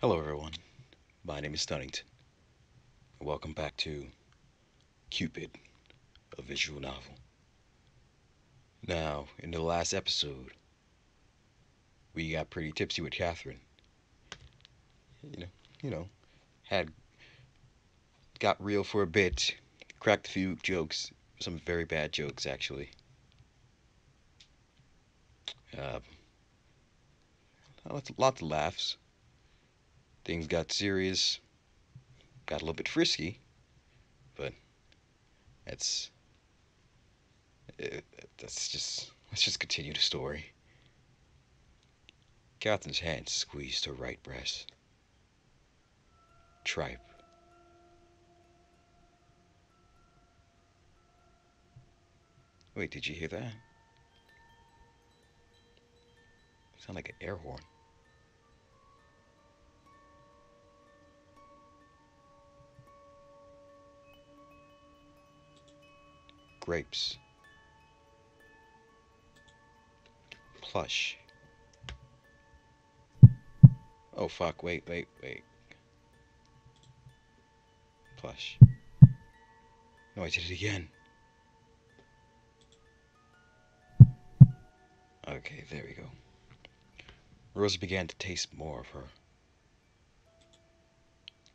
Hello, everyone. My name is Stunnington. Welcome back to Cupid, a visual novel. Now, in the last episode, we got pretty tipsy with Catherine. You know, you know, had got real for a bit, cracked a few jokes, some very bad jokes actually. Uh, lots of laughs. Things got serious, got a little bit frisky, but that's uh, that's just let's just continue the story. Catherine's hand squeezed her right breast. Tripe. Wait, did you hear that? Sound like an air horn. Grapes. Plush. Oh fuck, wait. Plush. No, I did it again. Okay, there we go. Rosa began to taste more of her.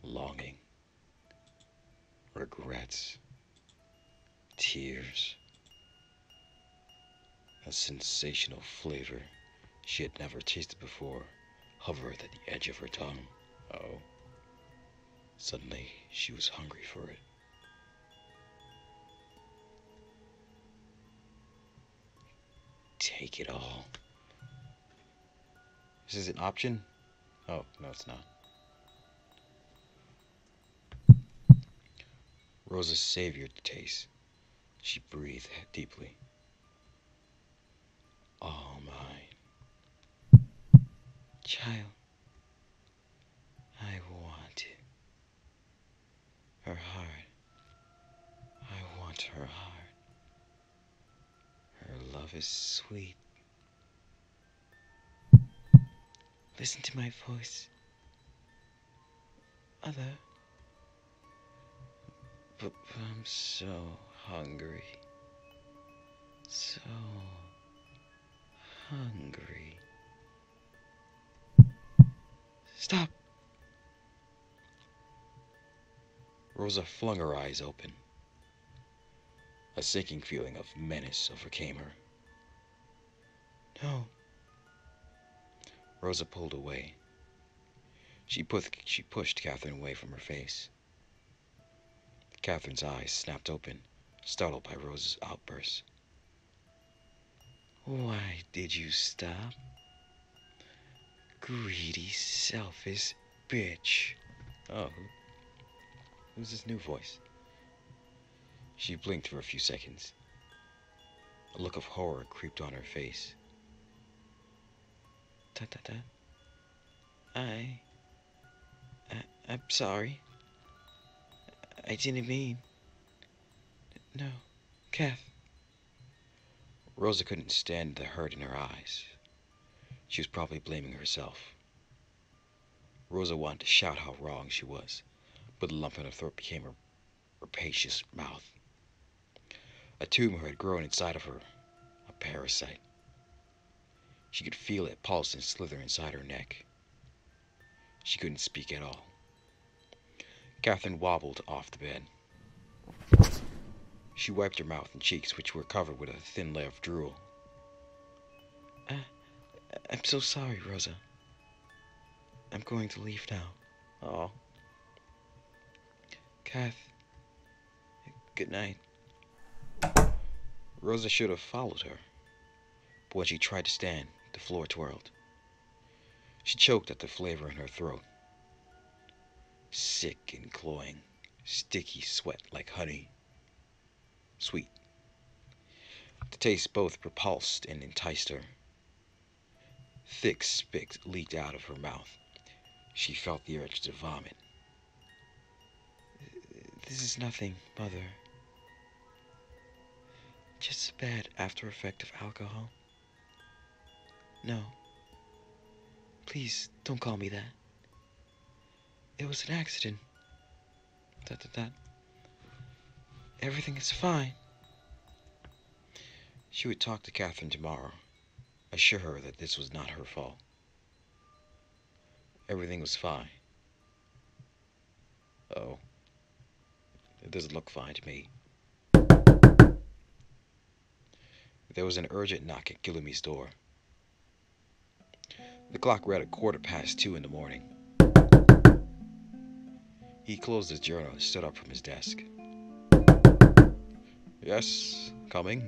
Longing. Regrets. Tears. A sensational flavor she had never tasted before hovered at the edge of her tongue. Oh. Suddenly, she was hungry for it. Take it all. Is this an option? Oh, no, it's not. Rosa savored the taste. She breathed deeply. All mine. Child, I want it. Her heart. I want her heart. Her love is sweet. Listen to my voice. Mother. But I'm so hungry. So hungry. Stop! Rosa flung her eyes open. A sinking feeling of menace overcame her. No. Rosa pulled away. She pushed Catherine away from her face. Catherine's eyes snapped open, startled by Rosa's outburst. Why did you stop? Greedy, selfish bitch. Oh, who's this new voice? She blinked for a few seconds. A look of horror creeped on her face. Ta-ta-ta. I... I'm sorry. I didn't mean... No, Kath. Rosa couldn't stand the hurt in her eyes. She was probably blaming herself. Rosa wanted to shout how wrong she was, but the lump in her throat became her rapacious mouth. A tumor had grown inside of her, a parasite. She could feel it pulse and slither inside her neck. She couldn't speak at all. Catherine wobbled off the bed. She wiped her mouth and cheeks, which were covered with a thin layer of drool. I'm so sorry, Rosa. I'm going to leave now. Oh. Kath. Good night. Rosa should have followed her, but when she tried to stand, the floor twirled. She choked at the flavor in her throat. Sick and cloying, sticky sweat like honey. Sweet. The taste both repulsed and enticed her. Thick spit leaked out of her mouth. She felt the urge to vomit. This is nothing, Mother. Just a bad after effect of alcohol. No. Please, don't call me that. It was an accident. That. Everything is fine. She would talk to Catherine tomorrow, assure her that this was not her fault. Everything was fine. Oh, it doesn't look fine to me. There was an urgent knock at Guilleme's door. The clock read 2:15 in the morning. He closed his journal and stood up from his desk. Yes, coming.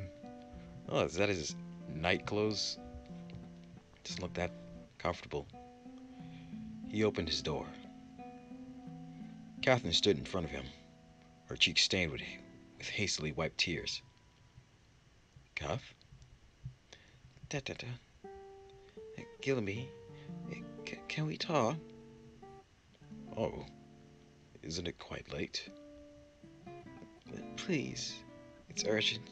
Oh, is that his night clothes? Doesn't look that comfortable. He opened his door. Catherine stood in front of him, her cheeks stained with hastily wiped tears. Kath? Guilleme, can we talk? Oh, isn't it quite late? Please, it's urgent.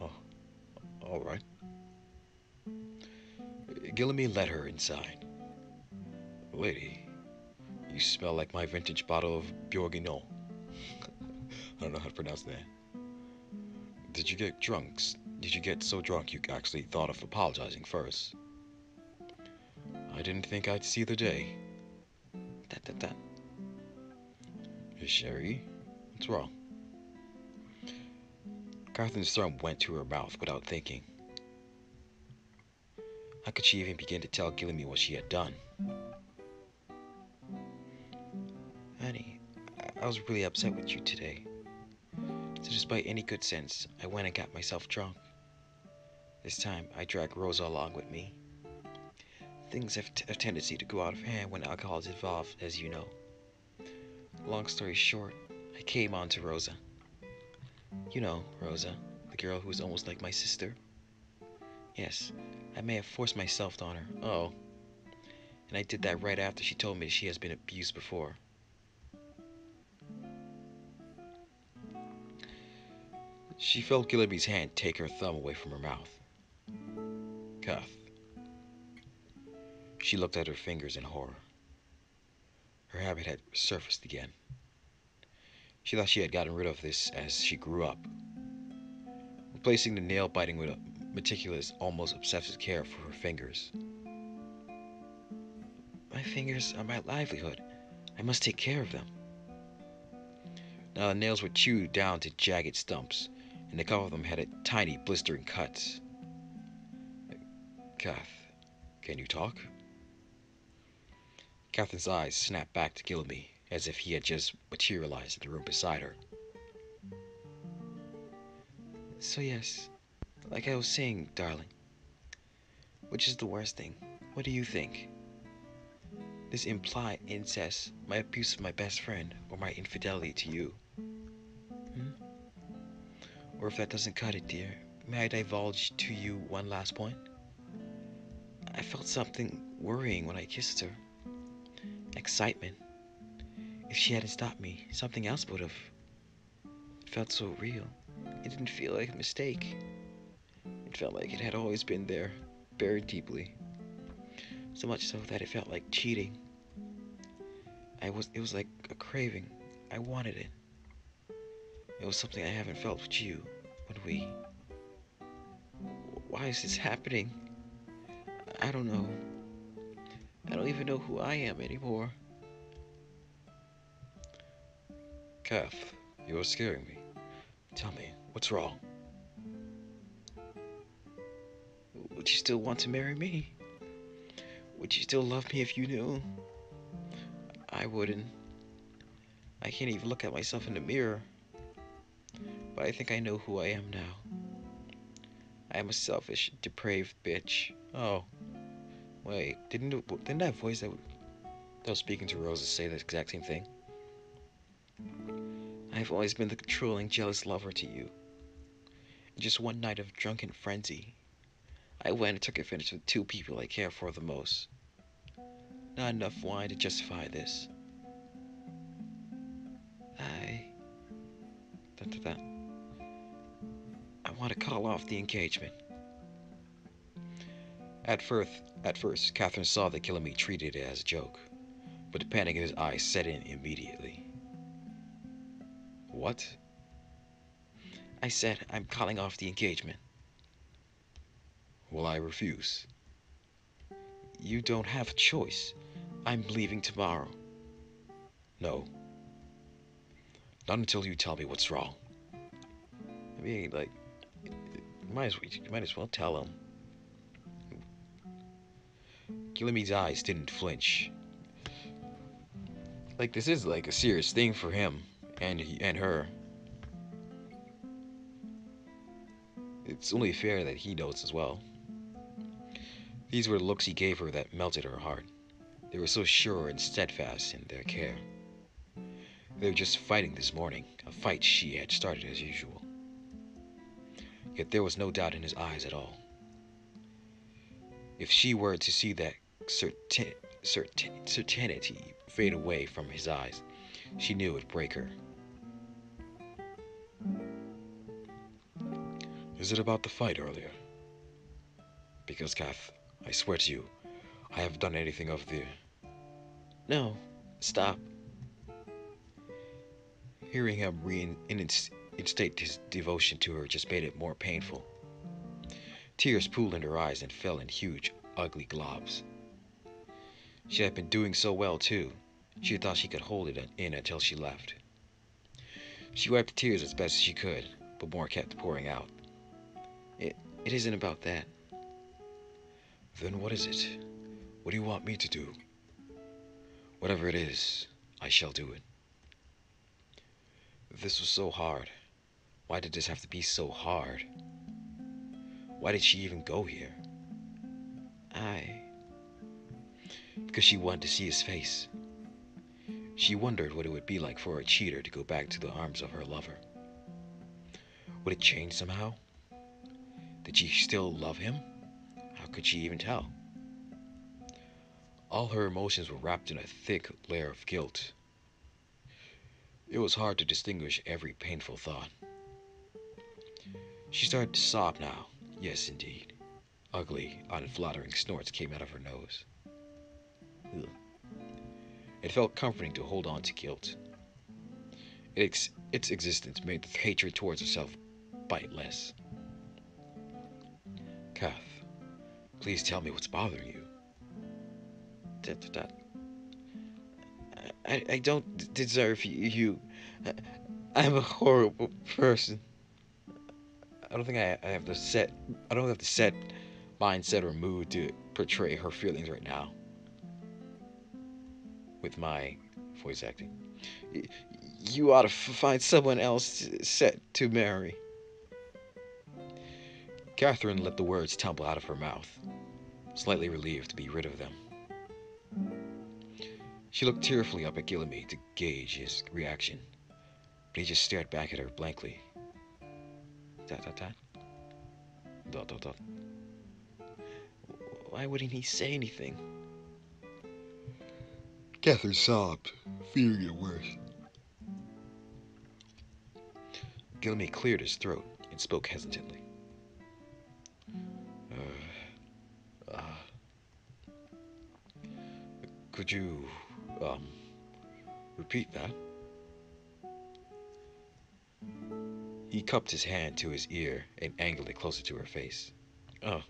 Oh, all right. Guilleme led her inside. Lady, you smell like my vintage bottle of Bourguignon. I don't know how to pronounce that. Did you get drunk? Did you get so drunk you actually thought of apologizing first? I didn't think I'd see the day. Sherry, what's wrong? Catherine's thumb went to her mouth without thinking. How could she even begin to tell Guilleme what she had done? Honey, I was really upset with you today. So despite any good sense, I went and got myself drunk. This time, I dragged Rosa along with me. Things have a tendency to go out of hand when alcohol is involved, as you know. Long story short, I came on to Rosa. You know, Rosa, the girl who is almost like my sister. Yes, I may have forced myself on her. Oh. And I did that right after she told me she has been abused before. She felt Guilleme's hand take her thumb away from her mouth. Kath. She looked at her fingers in horror. Her habit had surfaced again. She thought she had gotten rid of this as she grew up, replacing the nail biting with a meticulous, almost obsessive care for her fingers. My fingers are my livelihood. I must take care of them. Now the nails were chewed down to jagged stumps, and a couple of them had tiny blistering cuts. Kath, can you talk? Catherine's eyes snapped back to Guilleme, as if he had just materialized in the room beside her. So yes, like I was saying, darling, which is the worst thing? What do you think? This implied incest, my abuse of my best friend, or my infidelity to you? Or if that doesn't cut it, dear, may I divulge to you one last point? I felt something worrying when I kissed her. Excitement. If she hadn't stopped me, something else would have. It felt so real. It didn't feel like a mistake. It felt like it had always been there, buried deeply. So much so that it felt like cheating. It was like a craving. I wanted it. It was something I haven't felt with you when we... Why is this happening? I don't know. I don't even know who I am anymore. Kath, you are scaring me. Tell me, what's wrong? Would you still want to marry me? Would you still love me if you knew? I wouldn't. I can't even look at myself in the mirror. But I think I know who I am now. I am a selfish, depraved bitch. Oh. Wait, didn't that voice that was speaking to Rosa say the exact same thing? I've always been the controlling, jealous lover to you. And just one night of drunken frenzy, I went and took advantage of the two people I care for the most. Not enough wine to justify this. I want to call off the engagement. At first, Catherine saw that Guilleme treated it as a joke, but the panic in his eyes set in immediately. What? I said I'm calling off the engagement. Well, I refuse. You don't have a choice. I'm leaving tomorrow. No. Not until you tell me what's wrong. I mean, like, you might as well tell him. Guilleme's eyes didn't flinch. Like, this is like a serious thing for him and her. It's only fair that he knows as well. These were the looks he gave her that melted her heart. They were so sure and steadfast in their care. They were just fighting this morning, a fight she had started as usual. Yet there was no doubt in his eyes at all. If she were to see that certainty fade away from his eyes, she knew it would break her. Is it about the fight earlier? Because, Kath, I swear to you, I haven't done anything of the... No, stop. Hearing him reinstate his devotion to her just made it more painful. Tears pooled in her eyes and fell in huge, ugly globs. She had been doing so well, too. She thought she could hold it in until she left. She wiped the tears as best she could, but more kept pouring out. It isn't about that. Then what is it? What do you want me to do? Whatever it is, I shall do it. This was so hard. Why did this have to be so hard? Why did she even go here? Because she wanted to see his face. She wondered what it would be like for a cheater to go back to the arms of her lover. Would it change somehow? Did she still love him? How could she even tell? All her emotions were wrapped in a thick layer of guilt. It was hard to distinguish every painful thought. She started to sob now. Yes, indeed. Ugly, unflattering snorts came out of her nose. Ugh. It felt comforting to hold on to guilt. Its existence made the hatred towards herself bite less. Kath, please tell me what's bothering you. I don't deserve you. I'm a horrible person. I don't think I have the set. I don't have the set mindset or mood to portray her feelings right now. With my voice acting. You ought to find someone else set to marry. Catherine let the words tumble out of her mouth, slightly relieved to be rid of them. She looked tearfully up at Guilleme to gauge his reaction, but he just stared back at her blankly. Dot, dot, dot. Dot, dot, dot. Why wouldn't he say anything? Catherine sobbed, fearing it worse. Guilleme cleared his throat and spoke hesitantly. Could you, repeat that? He cupped his hand to his ear and angled it closer to her face. Oh.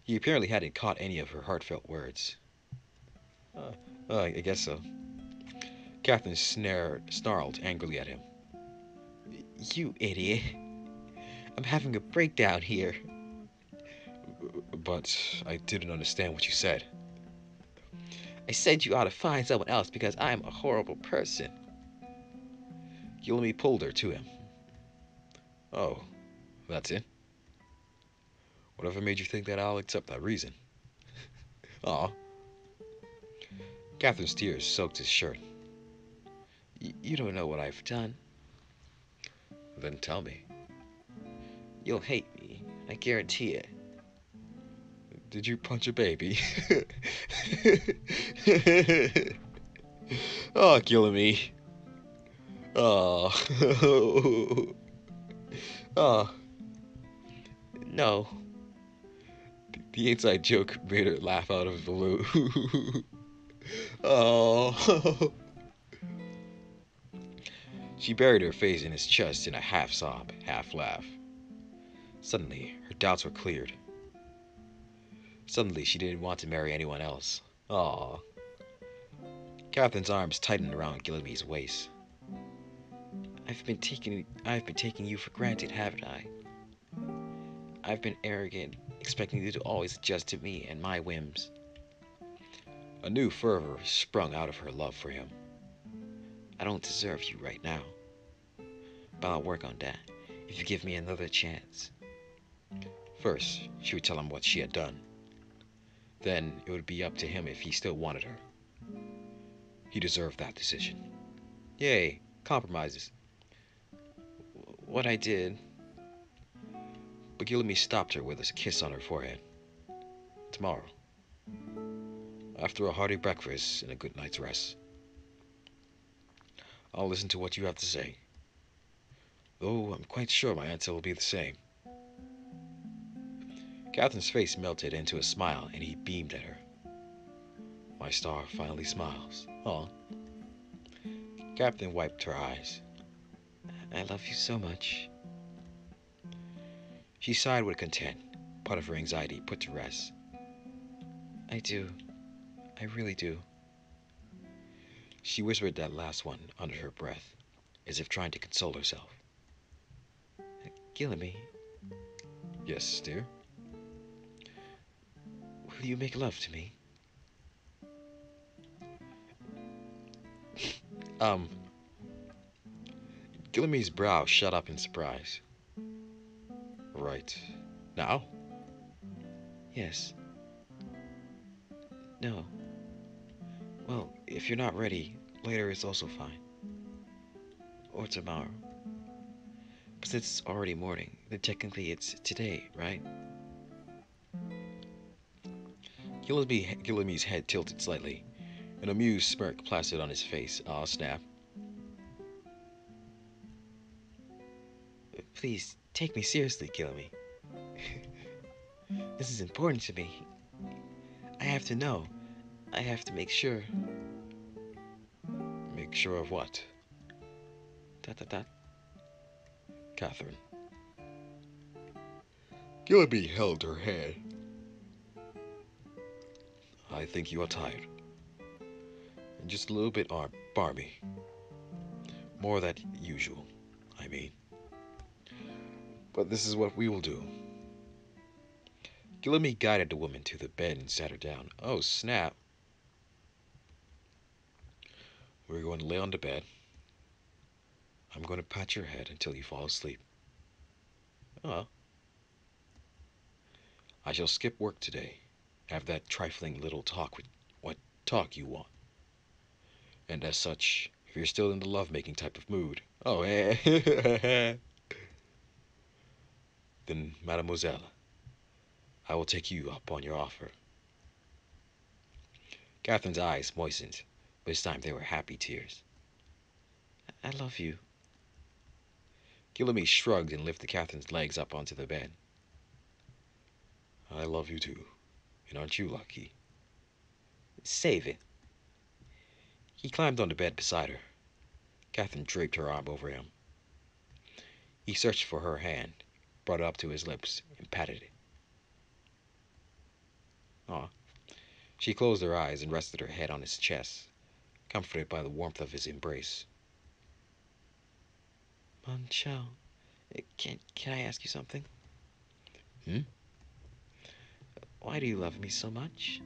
He apparently hadn't caught any of her heartfelt words. I guess so. Catherine snarled angrily at him. You idiot. I'm having a breakdown here. But I didn't understand what you said. I said you ought to find someone else because I'm a horrible person. Guilleme pulled her to him. Oh, that's it? Whatever made you think that I'll accept that reason? Aw. Catherine's tears soaked his shirt. You don't know what I've done. Then tell me. You'll hate me. I guarantee it. Did you punch a baby? Oh, Guilleme. Oh. Oh. No. The inside joke made her laugh out of the blue. Oh. She buried her face in his chest in a half sob, half laugh. Suddenly, her doubts were cleared. Suddenly, she didn't want to marry anyone else. Aww. Catherine's arms tightened around Guilleme's waist. I've been taking you for granted, haven't I? I've been arrogant, expecting you to always adjust to me and my whims. A new fervor sprung out of her love for him. I don't deserve you right now, but I'll work on that if you give me another chance. First, she would tell him what she had done. Then it would be up to him if he still wanted her. He deserved that decision. Yay, compromises. What I did. But Guilleme stopped her with a kiss on her forehead. Tomorrow. After a hearty breakfast and a good night's rest. I'll listen to what you have to say. Though I'm quite sure my answer will be the same. Catherine's face melted into a smile and he beamed at her. My star finally smiles. Aw. Catherine wiped her eyes. I love you so much. She sighed with content, part of her anxiety put to rest. I do. I really do. She whispered that last one under her breath, as if trying to console herself. Guilleme. Yes, dear? Will you make love to me? Guilleme's brow shut up in surprise. Right. Now? Yes. No. Well, if you're not ready, later is also fine. Or tomorrow. But since it's already morning, then technically it's today, right? Guilleme's head tilted slightly. An amused smirk plastered on his face. Aw, snap. Please, take me seriously, Guilleme. This is important to me. I have to know. I have to make sure. Make sure of what? Catherine. Guilleme held her head. I think you are tired. And just a little bit barmy. More than usual, I mean. But this is what we will do. Guilleme guided the woman to the bed and sat her down. Oh, snap. We're going to lay on the bed. I'm going to pat your head until you fall asleep. Oh. I shall skip work today. Have that trifling little talk with what talk you want. And as such, if you're still in the love-making type of mood, oh, then, mademoiselle, I will take you up on your offer. Catherine's eyes moistened, but this time they were happy tears. I love you. Guilleme shrugged and lifted Catherine's legs up onto the bed. I love you too, and aren't you lucky? Save it. He climbed on the bed beside her. Catherine draped her arm over him. He searched for her hand, brought it up to his lips, and patted it. Aw. She closed her eyes and rested her head on his chest, comforted by the warmth of his embrace. Monchel, can I ask you something? Why do you love me so much?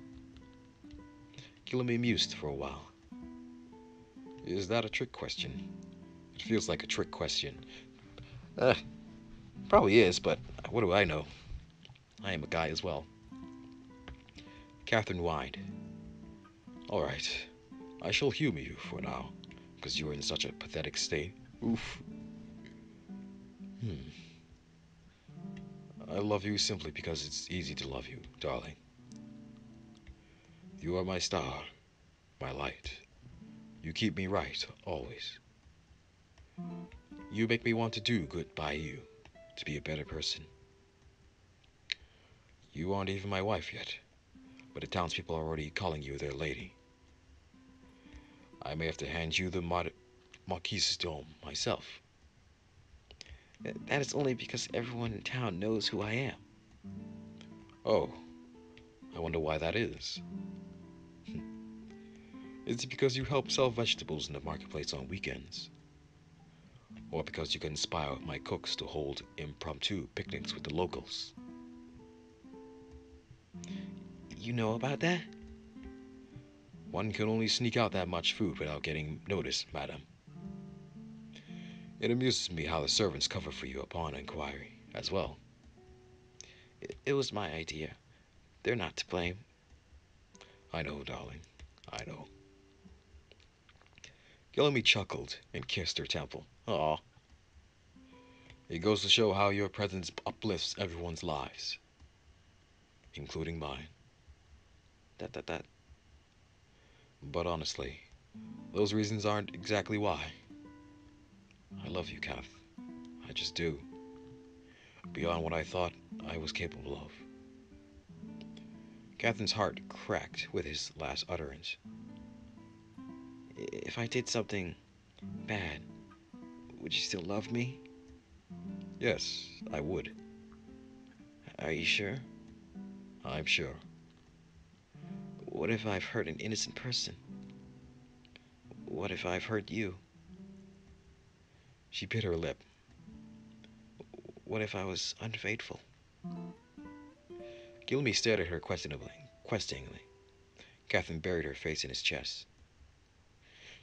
Guilleme mused for a while. Is that a trick question? It feels like a trick question. Probably is, but what do I know? I am a guy as well. Catherine whined. All right, I shall humor you for now, because you are in such a pathetic state. Oof. I love you simply because it's easy to love you, darling. You are my star, my light. You keep me right, always. You make me want to do good by you, to be a better person. You aren't even my wife yet, but the townspeople are already calling you their lady. I may have to hand you the Marquis dome myself. That is only because everyone in town knows who I am. Oh, I wonder why that is. Is it because you help sell vegetables in the marketplace on weekends? Or because you can inspire my cooks to hold impromptu picnics with the locals? You know about that? One can only sneak out that much food without getting noticed, madam. It amuses me how the servants cover for you upon inquiry, as well. It was my idea. They're not to blame. I know, darling. I know. Guilleme chuckled and kissed her temple. Aw. It goes to show how your presence uplifts everyone's lives, including mine. That. But honestly, those reasons aren't exactly why. I love you, Kath. I just do. Beyond what I thought I was capable of. Catherine's heart cracked with his last utterance. If I did something bad, would you still love me? Yes, I would. Are you sure? I'm sure. What if I've hurt an innocent person? What if I've hurt you? She bit her lip. What if I was unfaithful? Guilleme stared at her questioningly. Catherine buried her face in his chest.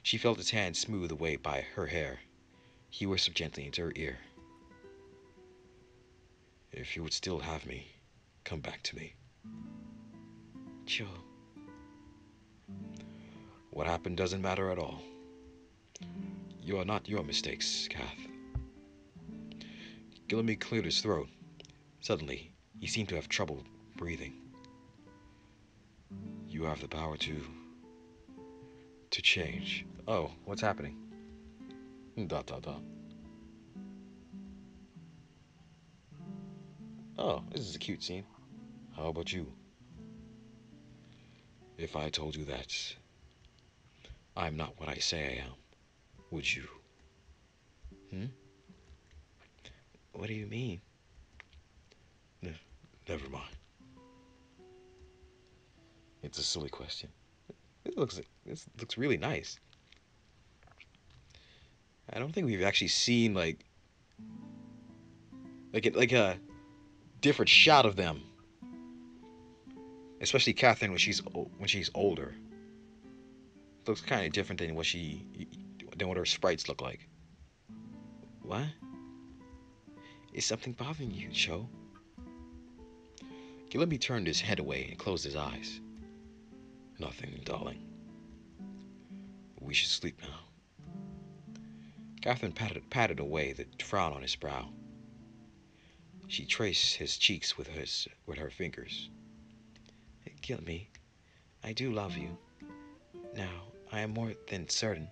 She felt his hand smooth away by her hair. He whispered gently into her ear. If you would still have me, come back to me. Joe. What happened doesn't matter at all. You are not your mistakes, Kath. Guilleme cleared his throat. Suddenly, he seemed to have trouble breathing. You have the power to change. Oh, what's happening? Dot dot dot. Oh, this is a cute scene. How about you? If I told you that I'm not what I say I am, would you? What do you mean? Never mind. It's a silly question. This looks really nice. I don't think we've actually seen like a different shot of them, especially Catherine when she's older. It looks kind of different than what her sprites look like. What? Is something bothering you, Joe? Guilleme turned his head away and closed his eyes. Nothing, darling. We should sleep now. Catherine patted away the frown on his brow. She traced his cheeks with her fingers. Guilleme, I do love you. Now, I am more than certain.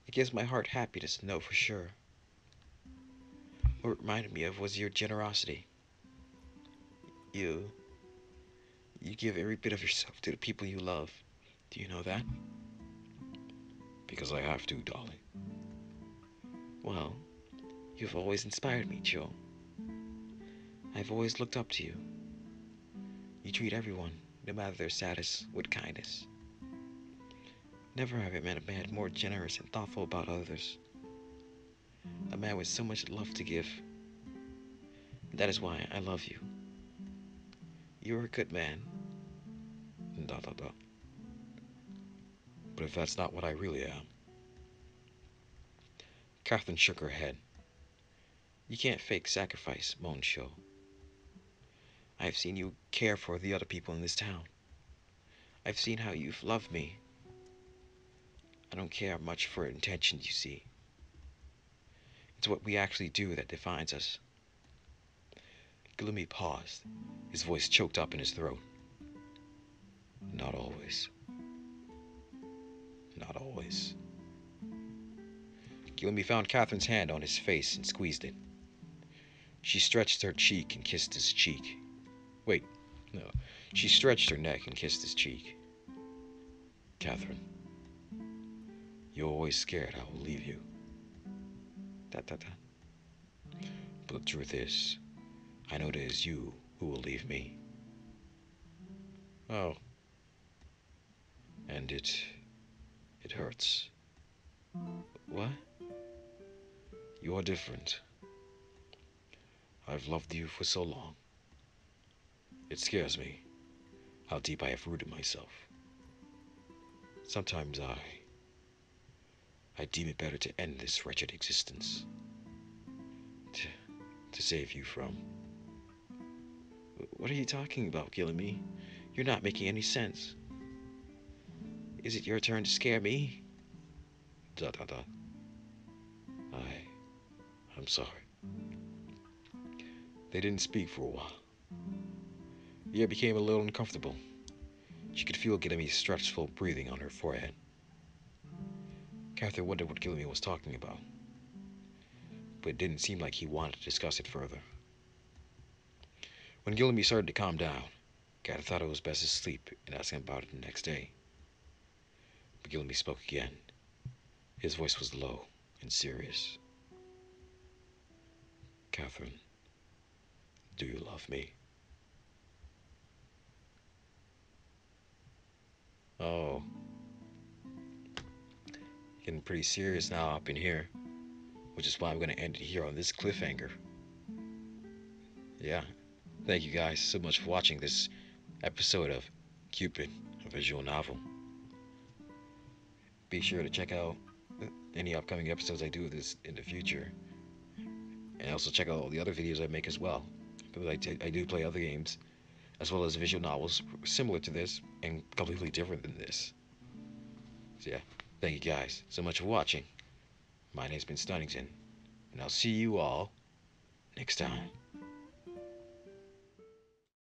It gives my heart happiness to know for sure. What it reminded me of was your generosity. You give every bit of yourself to the people you love. Do you know that? Because I have to, darling. Well, you've always inspired me, Joe. I've always looked up to you. You treat everyone, no matter their status, with kindness. Never have I met a man more generous and thoughtful about others. A man with so much love to give. That is why I love you. You're a good man. Dot dot dot. But if that's not what I really am. Catherine shook her head. You can't fake sacrifice, moaned Joe. I've seen you care for the other people in this town. I've seen how you've loved me. I don't care much for intentions, you see. It's what we actually do that defines us. Guilleme paused, his voice choked up in his throat. Not always. Not always. Guilleme found Catherine's hand on his face and squeezed it. She stretched her cheek and kissed his cheek. Wait, no. She stretched her neck and kissed his cheek. Catherine, You're always scared I will leave you. Dot dot dot. But the truth is, I know it is you who will leave me. Oh, And it hurts. what? You are different. I've loved you for so long. It scares me how deep I have rooted myself. Sometimes I deem it better to end this wretched existence. To, to save you from. What are you talking about, Guilleme? You're not making any sense. Is it your turn to scare me? Dot dot dot. I'm sorry. They didn't speak for a while. The air became a little uncomfortable. She could feel Guilleme's stressful breathing on her forehead. Catherine wondered what Guilleme was talking about, but it didn't seem like he wanted to discuss it further. When Guilleme started to calm down, Catherine thought it was best to sleep and ask him about it the next day. But Guilleme spoke again. His voice was low and serious. Catherine, do you love me? Oh, getting pretty serious now up in here, which is why I'm going to end it here on this cliffhanger. Yeah, thank you guys so much for watching this episode of Cupid, a visual novel. Be sure to check out any upcoming episodes I do of this in the future, and also check out all the other videos I make as well, because I do play other games as well as visual novels similar to this and completely different than this. So yeah, thank you guys so much for watching. My name's been Stunnington, and I'll see you all next time.